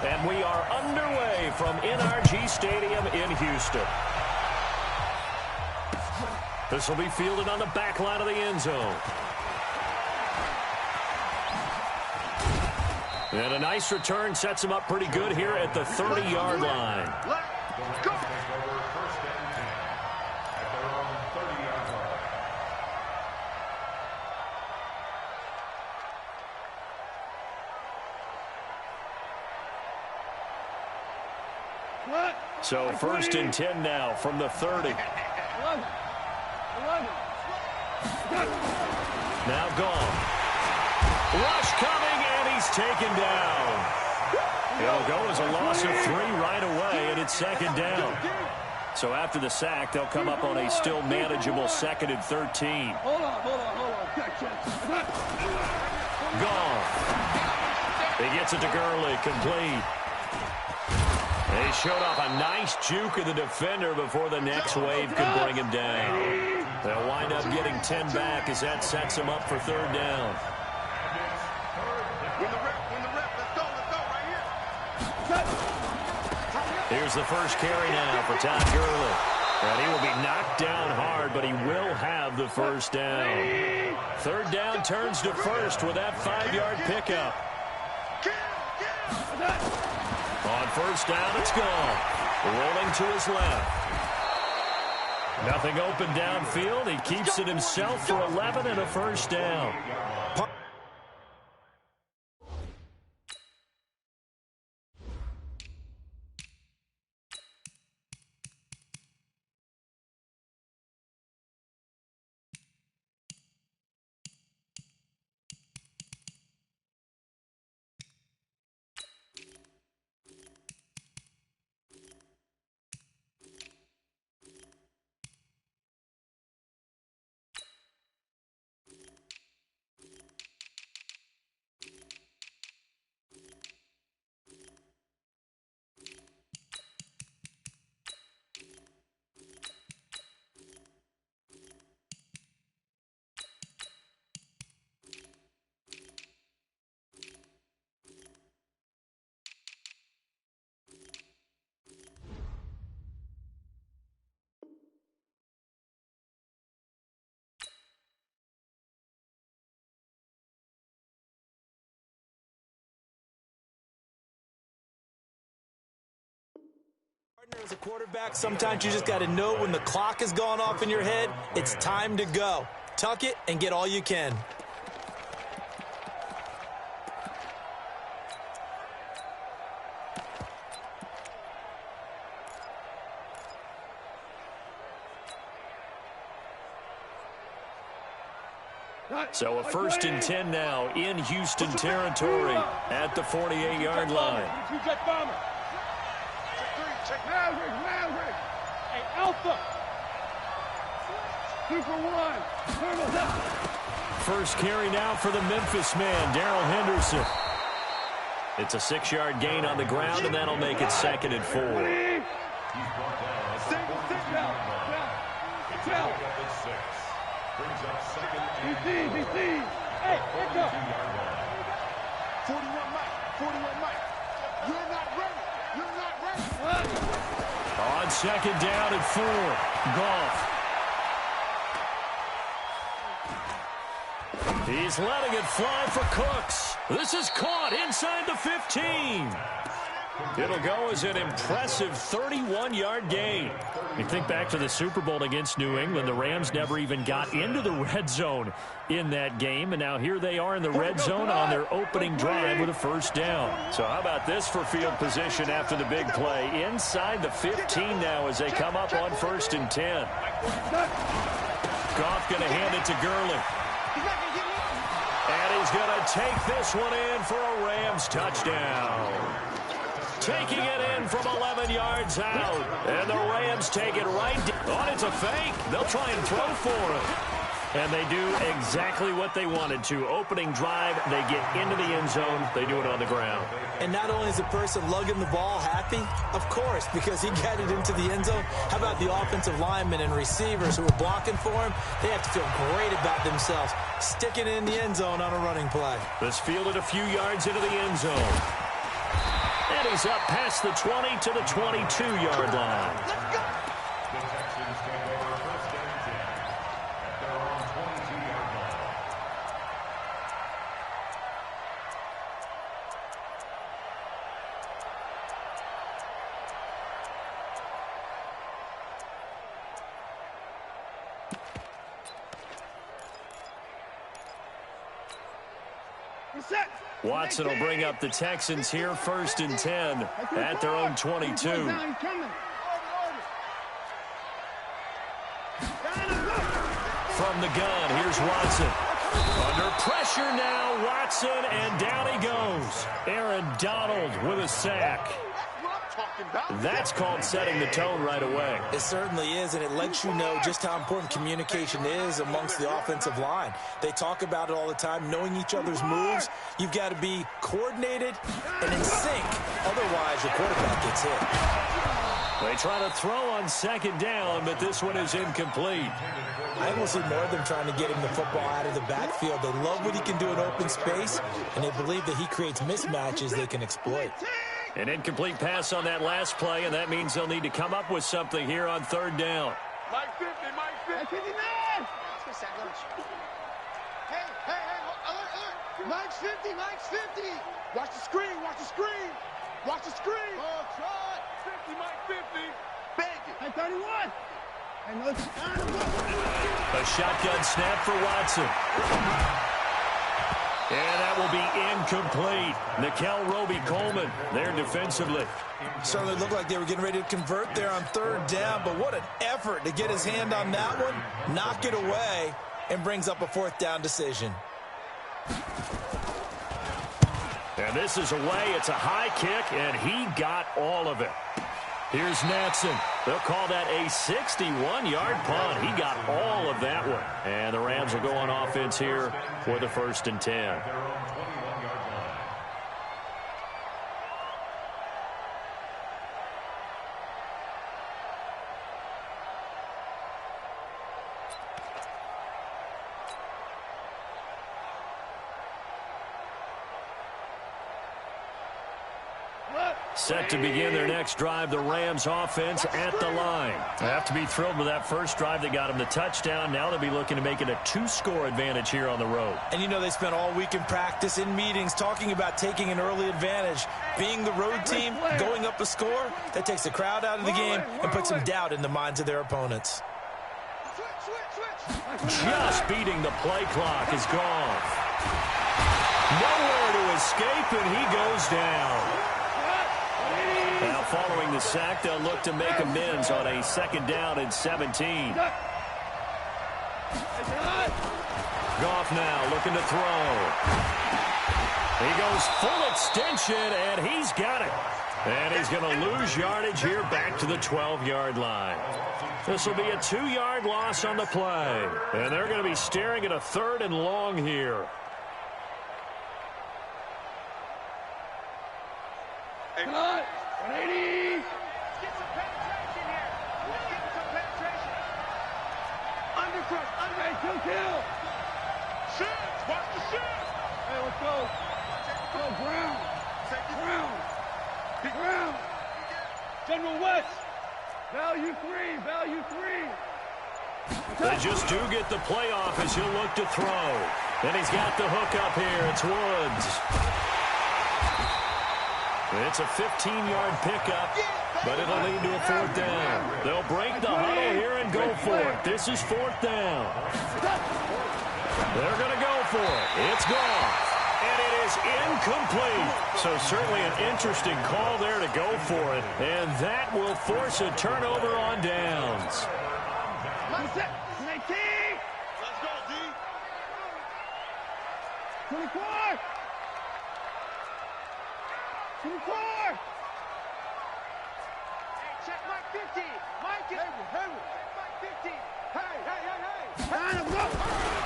And we are underway from NRG Stadium in Houston. This will be fielded on the back line of the end zone. And a nice return sets him up pretty good here at the 30-yard line. Let's go. So 1st and 10 now from the 30. Now gone. Rush coming, and he's taken down. It'll go as a loss of 3 right away, and it's 2nd down. So after the sack, they'll come up on a still manageable 2nd and 13. Gone. He gets it to Gurley, complete. He showed off a nice juke of the defender before the next wave could bring him down. They'll wind up getting 10 back as that sets him up for 3rd down. Here's the first carry now for Todd Gurley. And he will be knocked down hard, but he will have the 1st down. 3rd down turns to 1st with that 5-yard pickup. On 1st down, it's gone. Rolling to his left. Nothing open downfield. He keeps it himself for 11 and a 1st down. As a quarterback, sometimes you just got to know when the clock has gone off in your head, it's time to go. Tuck it and get all you can. So a 1st and 10 now in Houston territory at the 48-yard line. Maverick. Hey, Alpha. 2 for 1. First carry now for the Memphis man, Darrell Henderson. It's a 6-yard gain on the ground, and that'll make it 2nd and 4. Hey, pick up. 41 Mike. You're not ready. On 2nd down and 4. Goff. He's letting it fly for Cooks. This is caught inside the 15. It'll go as an impressive 31-yard gain. You think back to the Super Bowl against New England, the Rams never even got into the red zone in that game, and now here they are in the red zone on their opening drive with a 1st down. So how about this for field position after the big play? Inside the 15 now as they come up on 1st and 10. Goff going to hand it to Gurley. And he's going to take this one in for a Rams touchdown. Taking it in from 11 yards out. And the Rams take it right down. It's a fake. They'll try and throw for it. And they do exactly what they wanted to. Opening drive, they get into the end zone. They do it on the ground. And not only is the person lugging the ball happy, of course, because he got it into the end zone. How about the offensive linemen and receivers who are blocking for him? They have to feel great about themselves, sticking it in the end zone on a running play. This fielded a few yards into the end zone. And he's up past the 20 to the 22-yard line. Let's go. Watson will bring up the Texans here, 1st and 10 at their own 22. From the gun, here's Watson. Under pressure now, Watson, and down he goes. Aaron Donald with a sack. That's called setting the tone right away. It certainly is, and it lets you know just how important communication is amongst the offensive line. They talk about it all the time, knowing each other's moves. You've got to be coordinated and in sync. Otherwise, your quarterback gets hit. They try to throw on 2nd down, but this one is incomplete. I think we'll see more of them trying to get him the football out of the backfield. They love what he can do in open space, and they believe that he creates mismatches they can exploit. An incomplete pass on that last play, and that means they'll need to come up with something here on 3rd down. Mike 50, Mike 50. Hey, alert. Mike's 50, Mike's 50. Watch the screen, watch the screen. Watch the screen. Oh, try. 50, Mike 50. Bang it. Hey, 31. A shotgun snap for Watson. And that will be incomplete. Nickel Roby-Coleman there defensively. Certainly looked like they were getting ready to convert there on 3rd down, but what an effort to get his hand on that one, knock it away, and brings up a 4th down decision. And this is away. It's a high kick, and he got all of it. Here's Natson. They'll call that a 61-yard punt. He got all of that one. And the Rams will go on offense here for the 1st and 10. Set to begin their next drive, the Rams offense at the line. They have to be thrilled with that first drive that got them the touchdown. Now they'll be looking to make it a 2-score advantage here on the road. And you know they spent all week in practice, in meetings, talking about taking an early advantage. Being the road team, going up a score, that takes the crowd out of the game and puts some doubt in the minds of their opponents. Just beating the play clock is gone. Nowhere to escape, and he goes down. Now, following the sack, they'll look to make amends on a 2nd down and 17. Goff now looking to throw. He goes full extension, and he's got it. And he's going to lose yardage here back to the 12-yard line. This will be a 2-yard loss on the play. And they're going to be staring at a 3rd and long here. Cut. 180. Let's get some penetration here. Let's get some penetration. Undercrush. Hey, kill. Shoot. Watch the shoot. Hey, let's go. Go, Brown. Brown. General West. Value 3. They just do get the playoff as he'll look to throw. And he's got the hook up here. It's Woods. It's a 15-yard pickup, but it'll lead to a 4th down. They'll break the huddle here and go for it. This is 4th down. They're going to go for it. It's gone. And it is incomplete. So certainly an interesting call there to go for it. And that will force a turnover on downs. Let's go, D. 24. 24! Hey, check Mike 50! Mike is... Mike 50! Hey!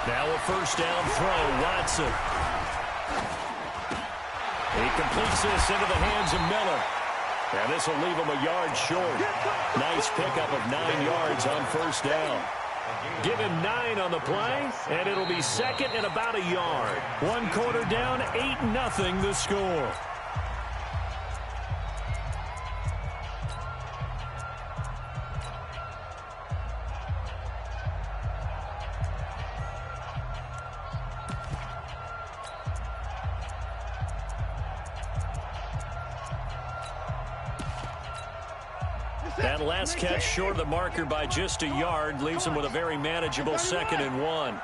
Now a 1st down throw, Watson. He completes this into the hands of Miller. And this will leave him a yard short. Nice pickup of 9 yards on 1st down. Give him 9 on the play, and it'll be 2nd and about a yard. 1 quarter down, 8-0 the score. That last catch short of the marker by just a yard leaves him with a very manageable 2nd and 1.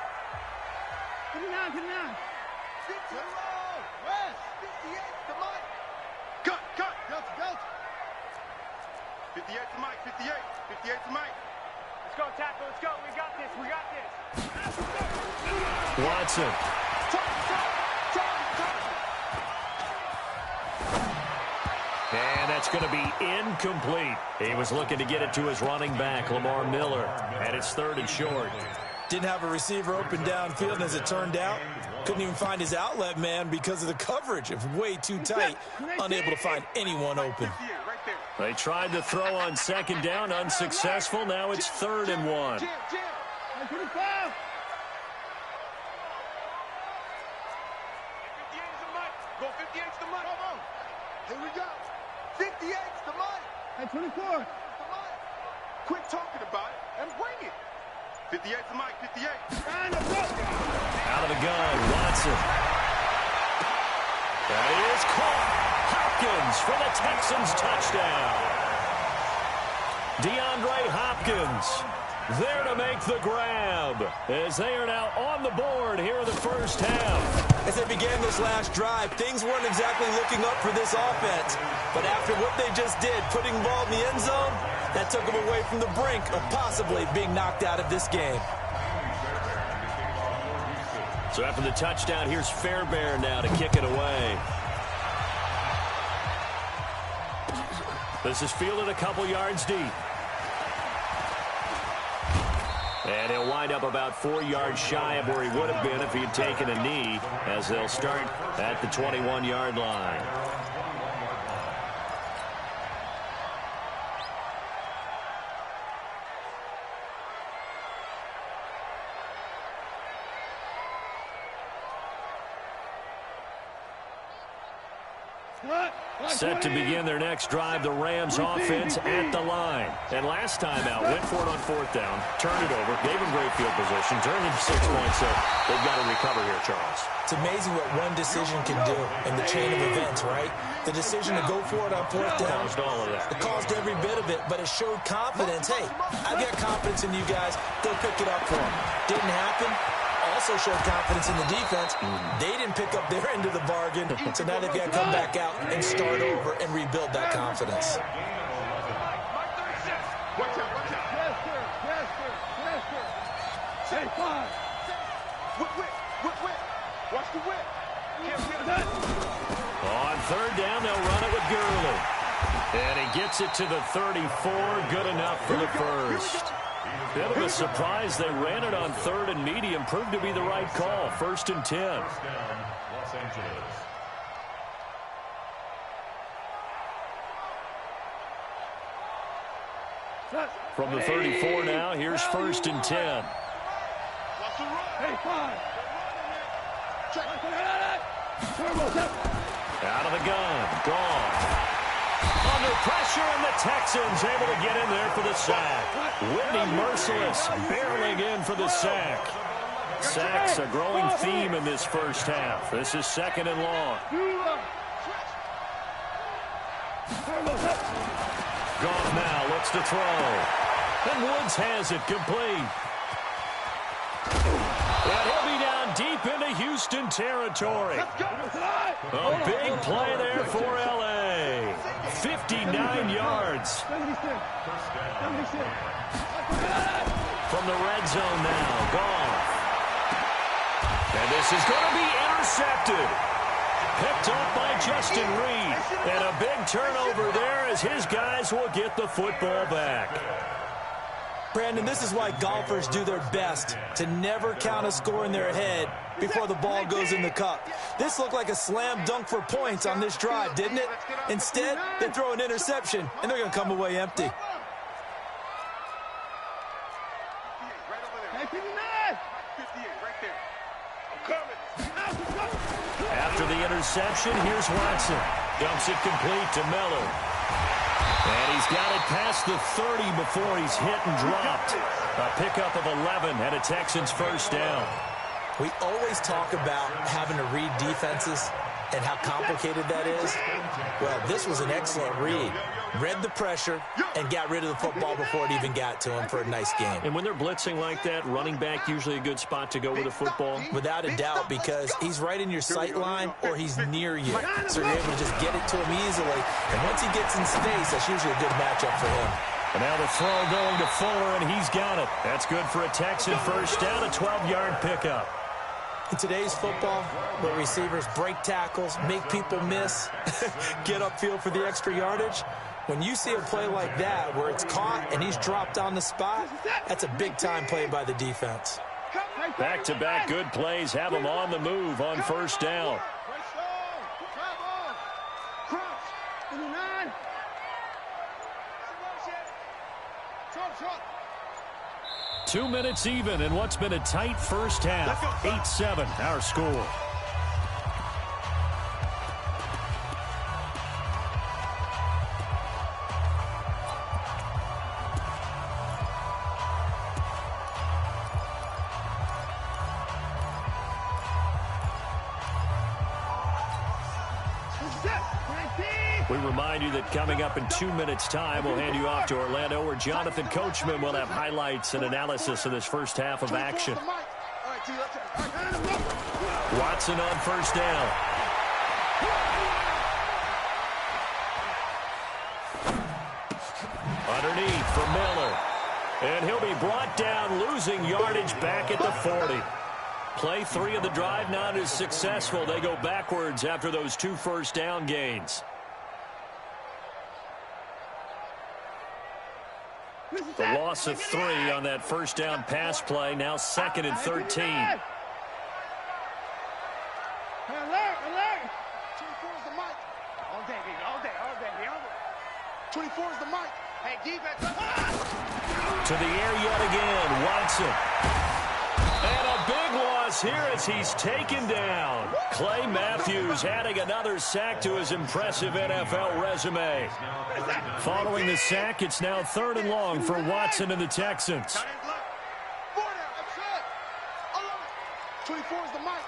Watson. And that's going to be incomplete. He was looking to get it to his running back, Lamar Miller, and it's 3rd and short. Didn't have a receiver open downfield, and as it turned out, couldn't even find his outlet man because of the coverage. It was way too tight, unable to find anyone open. They tried to throw on 2nd down, unsuccessful. Now it's 3rd and 1. Here we go. 58's the money. And 24. Quit talking about it and bring it. 58's the mic. 58. Out of the gun, Watson. That is caught. Hopkins for the Texans touchdown. DeAndre Hopkins there to make the grab as they are now on the board here in the first half. As they began this last drive, things weren't exactly looking up for this offense. But after what they just did, putting the ball in the end zone, that took them away from the brink of possibly being knocked out of this game. So after the touchdown, here's Fairbairn now to kick it away. This is fielded a couple yards deep. And he'll wind up about 4 yards shy of where he would have been if he had taken a knee, as they'll start at the 21-yard line. Set to begin their next drive, the Rams offense at the line. And last time out, went for it on 4th down, turned it over, gave them great field position, turned into 6 points, so they've got to recover here, Charles. It's amazing what one decision can do in the chain of events, right? The decision to go for it on 4th down. Caused all of that. It caused every bit of it, but it showed confidence. Hey, I've got confidence in you guys. Go pick it up for them. Didn't happen. Also showed confidence in the defense. They didn't pick up their end of the bargain, so now they've got to come back out and start over and rebuild that confidence. Watch out, watch out. Yes, sir. Yes, sir. Yes, sir. Say 5. Whip. Watch the whip. On 3rd down, they'll run it with Gurley. And he gets it to the 34. Good enough for the first. Bit of a surprise. They ran it on 3rd and medium. Proved to be the right call. 1st and 10. Los Angeles. From the 34 now, here's 1st and 10. Out of the gun. Gone. Under pressure, and the Texans able to get in there for the sack. Whitney Merciless barreling in for the sack. Sacks a growing theme in this first half. This is 2nd and long. Goff now looks to throw. And Woods has it complete. And he'll be down deep into Houston territory. A big play there for L.A. 59 yards. From the red zone now, Goff. And this is going to be intercepted. Picked up by Justin Reed. And a big turnover there as his guys will get the football back. Brandon, this is why golfers do their best to never count a score in their head before the ball goes in the cup. This looked like a slam dunk for points on this drive, didn't it? Instead, they throw an interception, and they're going to come away empty. After the interception, here's Watson. Dumps it complete to Miller. And he's got it past the 30 before he's hit and dropped. A pickup of 11 and a Texans first down. We always talk about having to read defenses. and how complicated that is? Well, this was an excellent read. Read the pressure and got rid of the football before it even got to him for a nice game. And when they're blitzing like that, running back usually a good spot to go with the football? Without a doubt, because he's right in your sight line or he's near you. So you're able to just get it to him easily. And once he gets in space, that's usually a good matchup for him. And now the throw going to Fuller, and he's got it. That's good for a Texan first down, a 12-yard pickup. In today's football, where receivers break tackles, make people miss, get upfield for the extra yardage, when you see a play like that where it's caught and he's dropped on the spot, that's a big-time play by the defense. Back-to-back good plays have them on the move on first down. 2 minutes even in what's been a tight first half. 8-7, our score. We remind you that coming up in 2 minutes' time, we'll hand you off to Orlando, where Jonathan Coachman will have highlights and analysis of this first half of action. Watson on first down. Underneath for Miller. And he'll be brought down, losing yardage back at the 40. Play 3 of the drive not as successful. They go backwards after those 2 first down gains. The loss of 3 on that first down pass play, now 2nd and 13. 24 is the mic. All day, baby. All day. 24 is the mic. Hey, defense. To the air yet again, Watson. And a big loss here as he's taken down. Clay Matthews adding another sack to his impressive NFL resume. Following the sack, it's now 3rd and long for Watson and the Texans. 24 is the mic.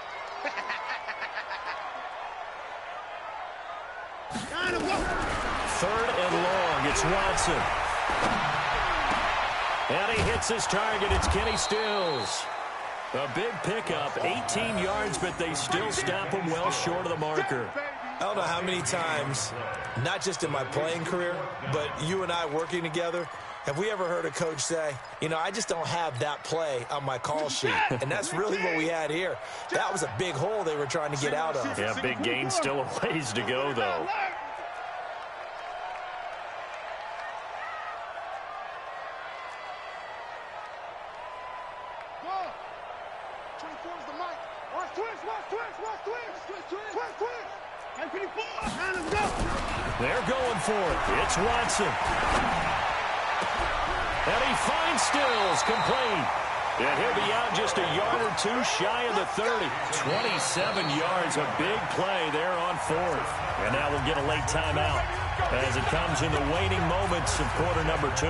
3rd and long, it's Watson. And he hits his target, it's Kenny Stills. A big pickup, 18 yards, but they still stop him well short of the marker. I don't know how many times, not just in my playing career, but you and I working together, have we ever heard a coach say, you know, I just don't have that play on my call sheet. And that's really what we had here. That was a big hole they were trying to get out of. Yeah, big gain, still a ways to go, though. They're going for it. It's Watson. And he finds Stills, complete. And he'll be out just a yard or 2 shy of the 30. 27 yards, a big play there on 4th. And now we'll get a late timeout as it comes in the waning moments of quarter number 2.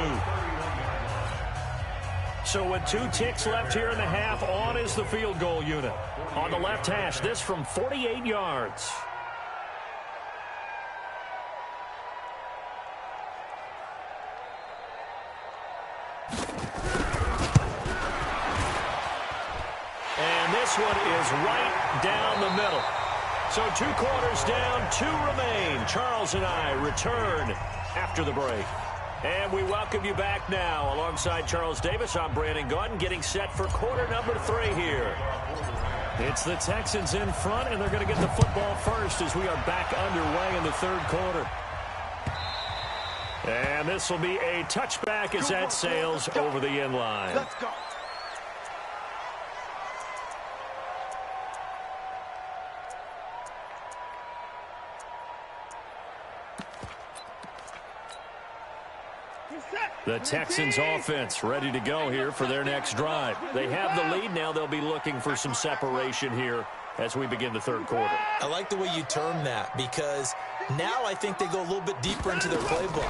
So with 2 ticks left here in the half, on is the field goal unit. On the left hash, this from 48 yards. And this one is right down the middle. So 2 quarters down, 2 remain. Charles and I return after the break. And we welcome you back now. Alongside Charles Davis, I'm Brandon Gaudin, getting set for quarter number 3 here. It's the Texans in front, and they're going to get the football first as we are back underway in the 3rd quarter. And this will be a touchback as that sails over the end line. Let's go. The Texans offense ready to go here for their next drive. They have the lead. Now they'll be looking for some separation here as we begin the 3rd quarter. I like the way you term that, because now I think they go a little bit deeper into their playbook.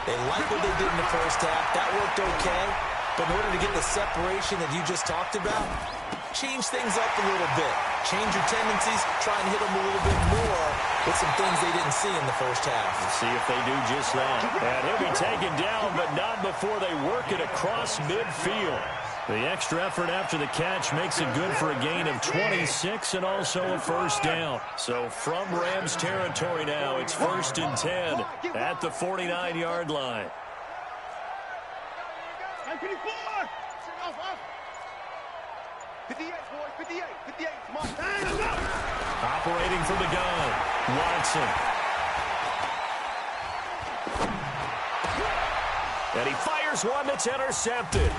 They like what they did in the first half. That worked okay. But in order to get the separation that you just talked about, change things up a little bit. Change your tendencies, try and hit them a little bit more with some things they didn't see in the first half. We'll see if they do just that. And he'll be taken down, but not before they work it across midfield. The extra effort after the catch makes it good for a gain of 26 and also a first down. So from Rams territory now, it's 1st and 10 at the 49-yard line. 54! 58, boys, 58, 58, come on. Operating from the gun, Watson. And he fires one that's intercepted.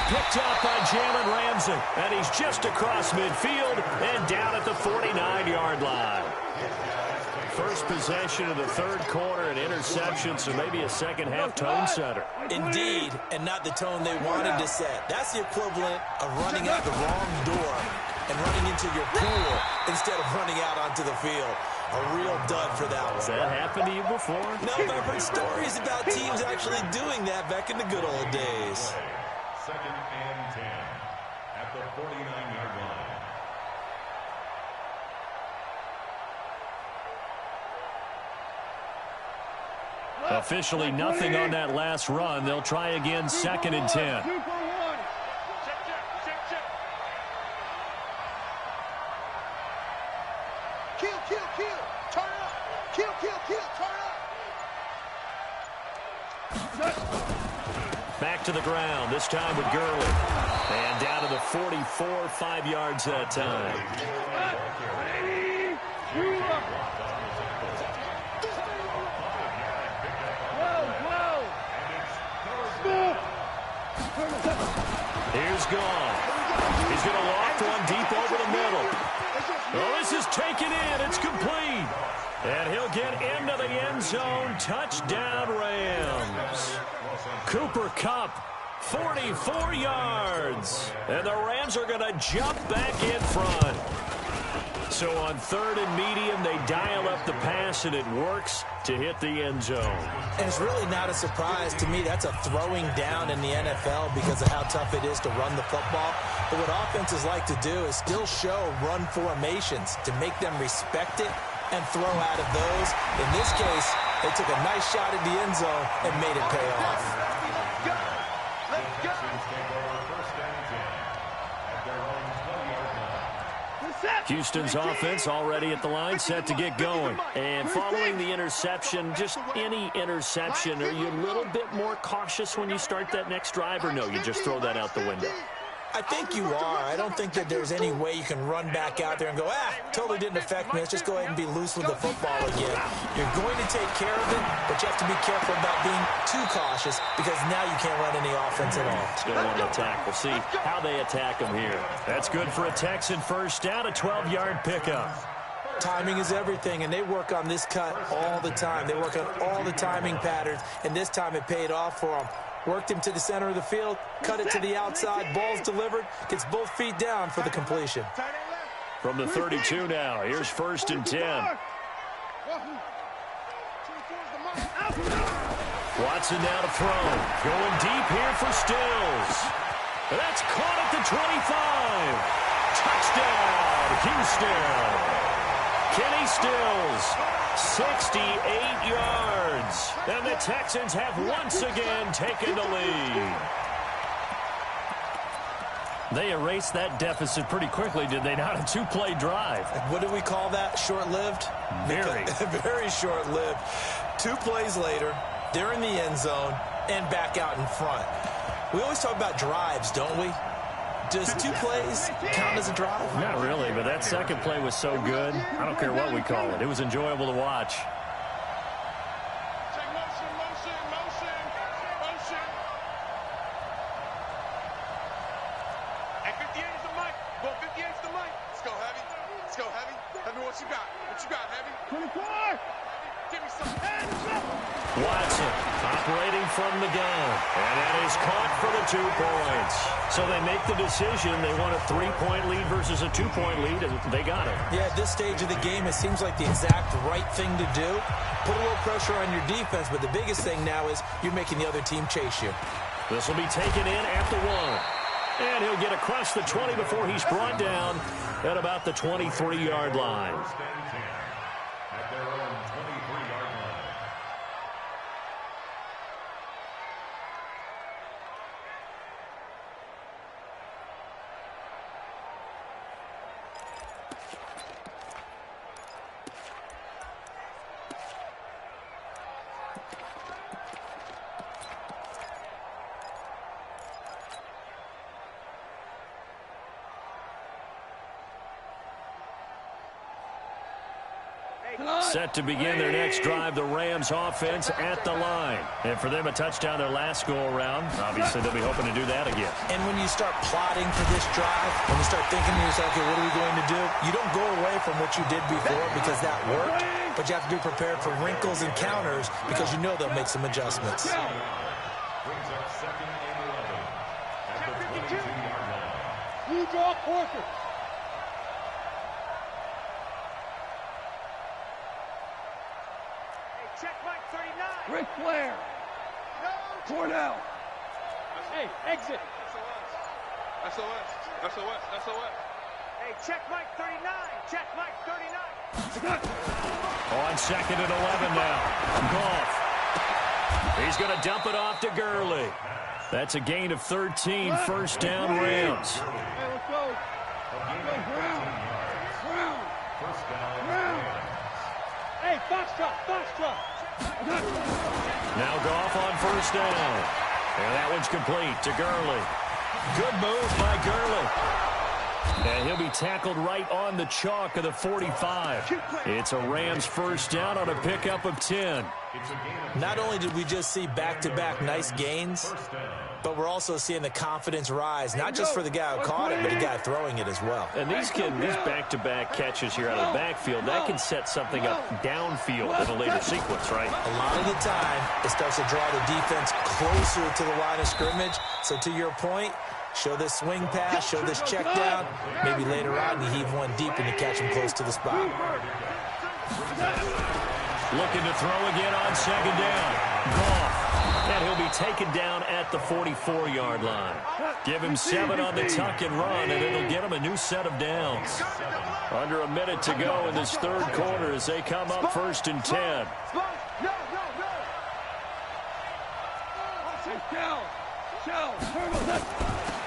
Picked up by Jalen Ramsey. And he's just across midfield and down at the 49-yard line. First possession of the third quarter, an interception, so maybe a second-half tone setter. Indeed, and not the tone they wanted to set. That's the equivalent of running out the wrong door and running into your pool instead of running out onto the field. A real dud for that one. Has that happened to you before? No, but I've heard stories about teams actually doing that back in the good old days. 2nd and 10 at the 49-yard line. Officially nothing on that last run. They'll try again 2nd and 10. Kill, turn up. Kill, turn up. Back to the ground, this time with Gurley. And down to the 44, 5 yards that time. Here's Gone. He's going to loft one deep over the middle. Oh, this is taken in. It's complete. And he'll get into the end zone. Touchdown, Rams. Cooper Kupp, 44 yards. And the Rams are going to jump back in front. So on 3rd and medium, they dial up the pass, and it works to hit the end zone. And it's really not a surprise to me. That's a throwing down in the NFL because of how tough it is to run the football. But what offenses like to do is still show run formations to make them respect it and throw out of those. In this case, they took a nice shot at the end zone and made it pay off. Houston's offense already at the line, set to get going. And following the interception, just any interception, are you a little bit more cautious when you start that next drive, or no, you just throw that out the window? I think you are. I don't think that there's any way you can run back out there and go, totally didn't affect me. Let's just go ahead and be loose with the football again. You're going to take care of it, but you have to be careful about being too cautious because now you can't run any offense at all. Still want to attack. We'll see how they attack them here. That's good for a Texan first down, a 12-yard pickup. Timing is everything, and they work on this cut all the time. They work on all the timing patterns, and this time it paid off for them. Worked him to the center of the field, cut it to the outside, ball's delivered, gets both feet down for the completion. From the 32 now, here's 1st and 10. Watson now to throw. Going deep here for Stills. That's caught at the 25. Touchdown, Houston. Kenny Stills, 68 yards. And the Texans have once again taken the lead. They erased that deficit pretty quickly, did they not? A 2-play drive. What do we call that? Short-lived? Very. Very short-lived. 2 plays later, they're in the end zone and back out in front. We always talk about drives, don't we? Does 2 plays count as a drive? Not really, but that second play was so good. I don't care what we call it. It was enjoyable to watch. Hey, 58 is the mic. Well, 58 is the mic. Let's go, Heavy. Let's go, Heavy. Heavy, what you got? What you got, Heavy? 24. Give me some hands up. Watson operating from the gun. And that is caught for the 2 points. So they make the decision. They want a 3-point lead versus a 2-point lead, and they got it. Yeah, at this stage of the game, it seems like the exact right thing to do. Put a little pressure on your defense, but the biggest thing now is you're making the other team chase you. This will be taken in at the 1. And he'll get across the 20 before he's brought down at about the 23-yard line. At their own 23-yard line. Set to begin their next drive, the Rams offense at the line. And for them, a touchdown their last go-around. Obviously, they'll be hoping to do that again. And when you start plotting for this drive, when you start thinking to yourself, okay, what are we going to do? You don't go away from what you did before because that worked, but you have to be prepared for wrinkles and counters because you know they'll make some adjustments. Brings up second and 11 at the 22-yard line. You draw closer. Check Mike 39. Ric Flair. No. Cornell. Hey, exit. SOS. SOS. SOS. Hey, check Mike 39. Check Mike 39. On second and 11 now. Goff. He's going to dump it off to Gurley. That's a gain of 13, first down Rams. Hey, let's go. Brown. Brown. First down. Brown. Hey, Foxtrot. Now Goff on first down. And that one's complete to Gurley. Good move by Gurley. And he'll be tackled right on the chalk of the 45. It's a Rams first down on a pickup of 10. Not only did we just see back-to-back nice gains, but we're also seeing the confidence rise, not just for the guy who caught it, but the guy throwing it as well. And these back-to-back catches here out of the backfield, that can set something up downfield in a later sequence, right? A lot of the time, it starts to draw the defense closer to the line of scrimmage. So to your point, show this swing pass, show this check down. Maybe later on you heave one deep and you catch him close to the spot. Looking to throw again on second down. Goff. And he'll be taken down at the 44-yard line. Give him 7 on the tuck and run, and it'll get him a new set of downs. Under a minute to go in this third quarter as they come up first and 10.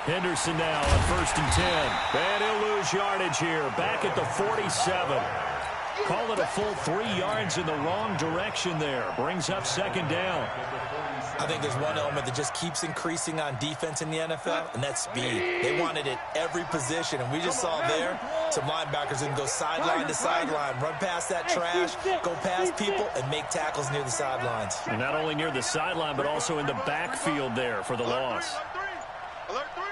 Henderson now on first and 10. And he'll lose yardage here. Back at the 47. Call it a full 3 yards in the wrong direction there. Brings up second down. I think there's one element that just keeps increasing on defense in the NFL, and that's speed. They want it at every position, and we just saw there some linebackers who can go sideline to sideline, run past that trash, go past people, and make tackles near the sidelines. And not only near the sideline, but also in the backfield there for the loss. Alert 3.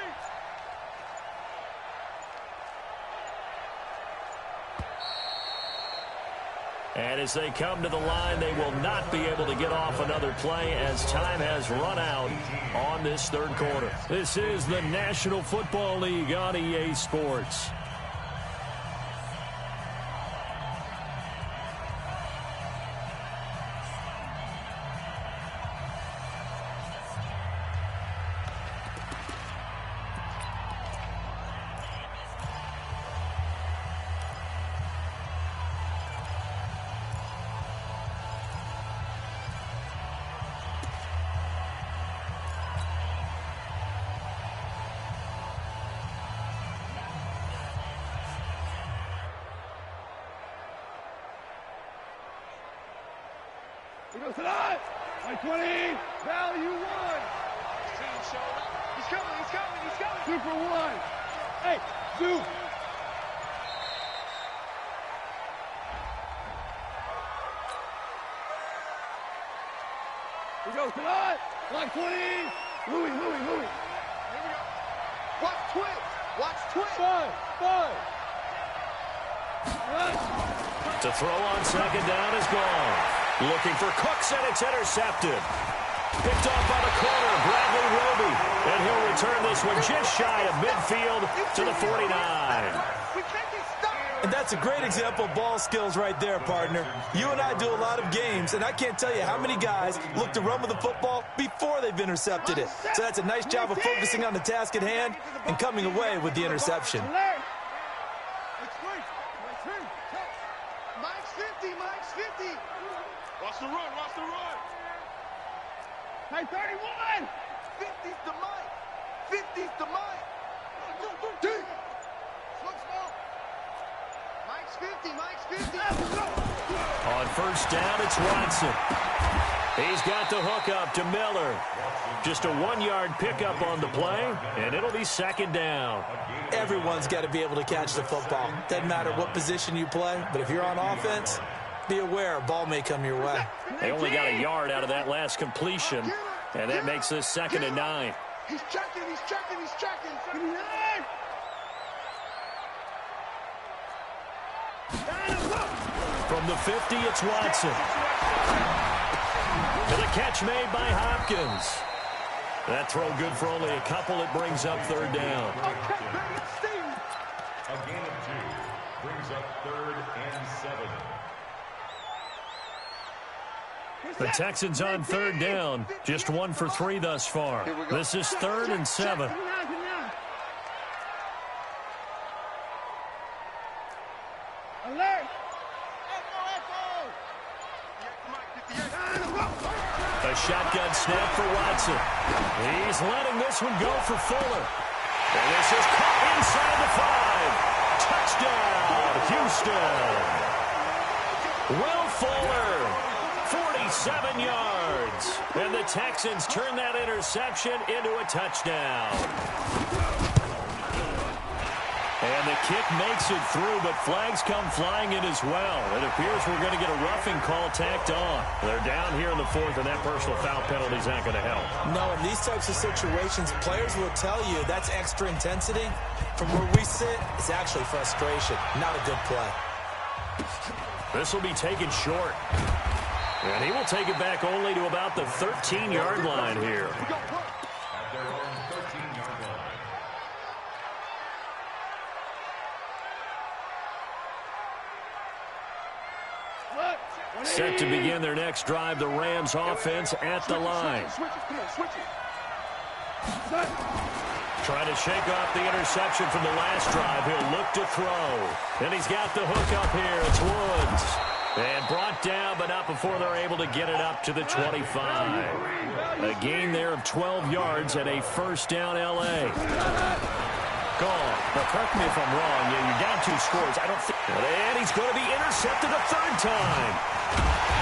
And as they come to the line, they will not be able to get off another play as time has run out on this third quarter. This is the National Football League on EA Sports. He goes tonight. 20. Value 1. He's coming. Super 1. Hey, Duke. He goes tonight. 20. Louis. Here we go. Watch twitch. 5. To throw on second down is gone. Looking for Cooks, and it's intercepted. Picked off by the corner, Bradley Roby. And he'll return this one just shy of midfield to the 49. We can't get stopped. And that's That's a great example of ball skills right there, partner. You and I do a lot of games, and I can't tell you how many guys look to run with the football before they've intercepted it. So that's a nice job of focusing on the task at hand and coming away with the interception. Mike's 50, Mike's 50. Watch the run, watch the run. Hey, 31. 50's to Mike. 50's to Mike. Mike's 50, Mike's 50. On first down, it's Watson. He's got the hook up to Miller. Just a 1-yard pickup on the play, and it'll be second down. Everyone's got to be able to catch the football. Doesn't matter what position you play, but if you're on offense, be aware a ball may come your way. They only got a yard out of that last completion, and that makes this 2nd and 9. He's checking, he's checking, he's checking. From the 50, it's Watson. And a catch made by Hopkins. That throw good for only a couple. It brings up 3rd down. A gain of 2 brings up 3rd and 7. The Texans on 3rd down. Just 1 for 3 thus far. This is 3rd and 7. Alert! A shotgun snap for Watson. He's letting this one go for Fuller. And this is caught inside the 5. Touchdown, Houston. Will Fuller, 47 yards. And the Texans turn that interception into a touchdown. And the kick makes it through, but flags come flying in as well. It appears we're going to get a roughing call tacked on. They're down here in the 4th, and that personal foul penalty is not going to help. No, in these types of situations, players will tell you that's extra intensity. From where we sit, it's actually frustration, not a good play. This will be taken short. And he will take it back only to about the 13-yard line here. At their own 13-yard line. Set to begin their next drive, the Rams offense at the line. Trying to shake off the interception from the last drive. He'll look to throw. And he's got the hook up here. It's Woods. And brought down, but not before they're able to get it up to the 25. A gain there of 12 yards and a first down L.A. Gone. Now, correct me if I'm wrong. Yeah, you're down 2 scores. I don't think. And he's going to be intercepted a 3rd time.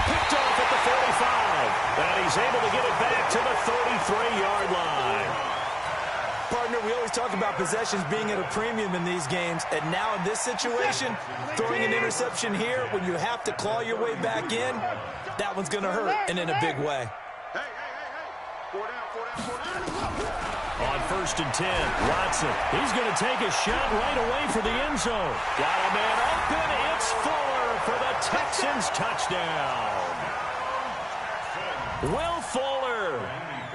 Picked off at the 45. And he's able to get it back to the 33-yard line. Partner, we always talk about possessions being at a premium in these games, and now in this situation, throwing an interception here when you have to claw your way back in, that one's going to hurt, and in a big way. Hey. 4 down. On 1st and 10, Watson. He's going to take a shot right away for the end zone. Got a man open. It's Fuller for the Texans touchdown. Will Fuller,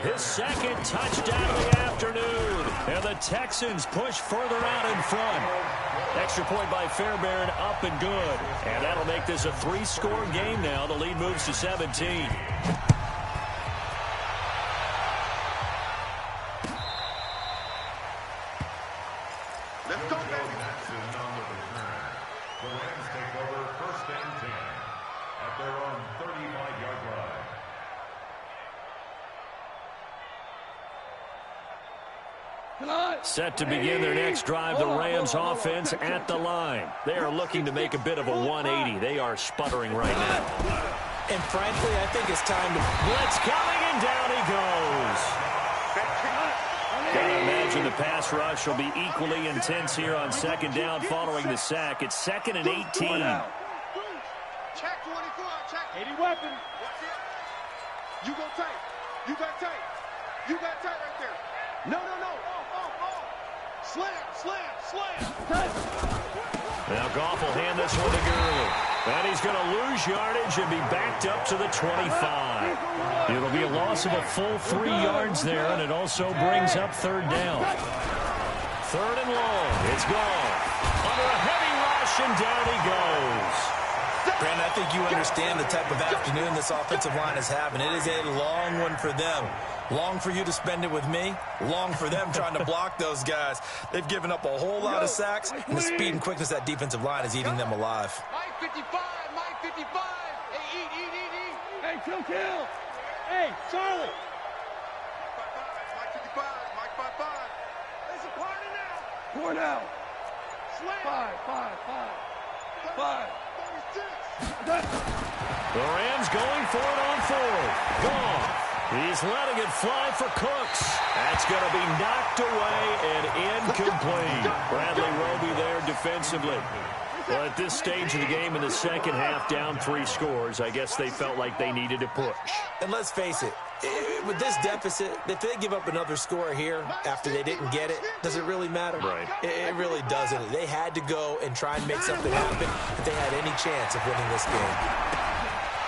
his 2nd touchdown of the afternoon. And the Texans push further out in front. Extra point by Fairbairn, up and good. And that'll make this a 3-score game now. The lead moves to 17. Let's go, baby. Jackson on the return. The Rams take over 1st and 10 at their own 35-yard line. Set to begin their next drive, the Rams offense at the line. They are looking to make a bit of a 180. They are sputtering right now. And frankly, I think it's time to... Blitz coming, and down he goes. Gotta imagine the pass rush will be equally intense here on 2nd down following the sack. It's 2nd and 18. Check 24, check. 80 weapon. Watch it. You go tight. You got tight. You got tight right there. No. Slam. Now Goff will hand this one to Gurley. And he's going to lose yardage and be backed up to the 25. It'll be a loss of a full 3 yards there, and it also brings up 3rd down. 3rd and long. It's gone. Under a heavy rush, push, and down he goes. Brandon, I think you understand the type of afternoon this offensive line is having. It is a long one for them. Long for you to spend it with me. Long for them trying to block those guys. They've given up a whole lot of sacks, and the speed and quickness of that defensive line is eating them alive. Mike 55, Mike 55. Hey, eat. Hey, kill. Hey, Charlie. Mike 55, Mike 55. There's a corner now. Cornell. Slam. 5. The Rams going for it on fourth. Gone. He's letting it fly for Cooks. That's going to be knocked away and incomplete. Bradley Roby there defensively. Well, at this stage of the game in the second half, down 3 scores, I guess they felt like they needed to push. And let's face it, with this deficit, if they give up another score here after they didn't get it, does it really matter? Right. It really doesn't. They had to go and try and make something happen if they had any chance of winning this game.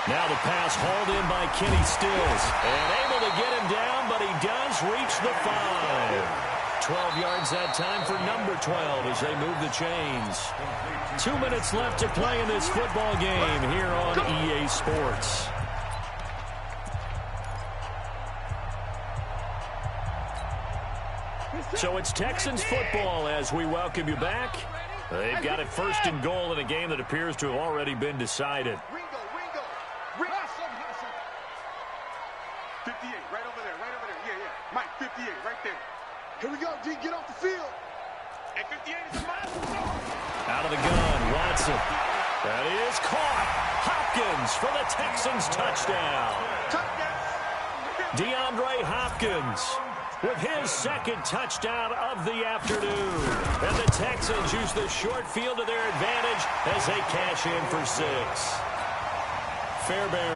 Now the pass hauled in by Kenny Stills. And able to get him down, but he does reach the 5. 12 yards that time for number 12 as they move the chains. 2 minutes left to play in this football game here on EA Sports. So it's Texans football as we welcome you back. They've got it 1st and goal in a game that appears to have already been decided. Ringo. 58, right over there. Yeah. Mike, 58, right there. Here we go, D. Get off the field. And 58 is a monster. Out of the gun, Watson. That is caught. Hopkins for the Texans touchdown. DeAndre Hopkins with his 2nd touchdown of the afternoon. And the Texans use the short field to their advantage as they cash in for 6. Fairbairn